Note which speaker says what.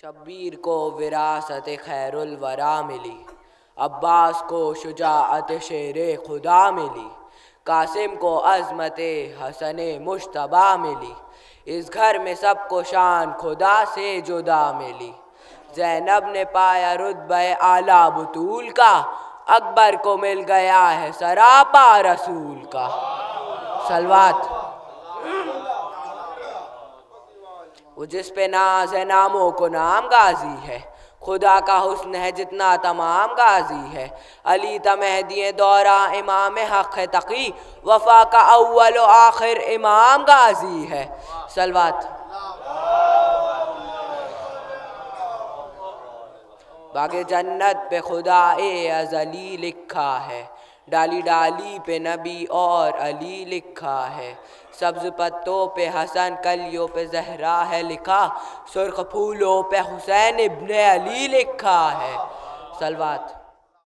Speaker 1: شبیر کو وراثت خیر الورا ملی، عباس کو شجاعت شیر خدا ملی، قاسم کو عظمت حسن مجتبیٰ ملی، اس گھر میں سب کو شان خدا سے جدا ملی۔ زینب نے پایا رتبہ اعلیٰ بطول کا، اکبر کو مل گیا ہے سراپا رسول کا۔ صلوات۔ وہ جس پہ ناز ہے ناموں کو نام غازی ہے، خدا کا حسن ہے جتنا تمام غازی ہے۔ علی تا مہدی دورہ امام حق ہے تقی، وفا کا اول و آخر امام غازی ہے۔ صلوات۔ باغ جنت پہ خدا ازلی لکھا ہے، ڈالی ڈالی پہ نبی اور علی لکھا ہے۔ سبز پتوں پہ حسن، کلیوں پہ زہرا ہے لکھا، سرخ پھولوں پہ حسین ابن علی لکھا ہے۔ صلوات۔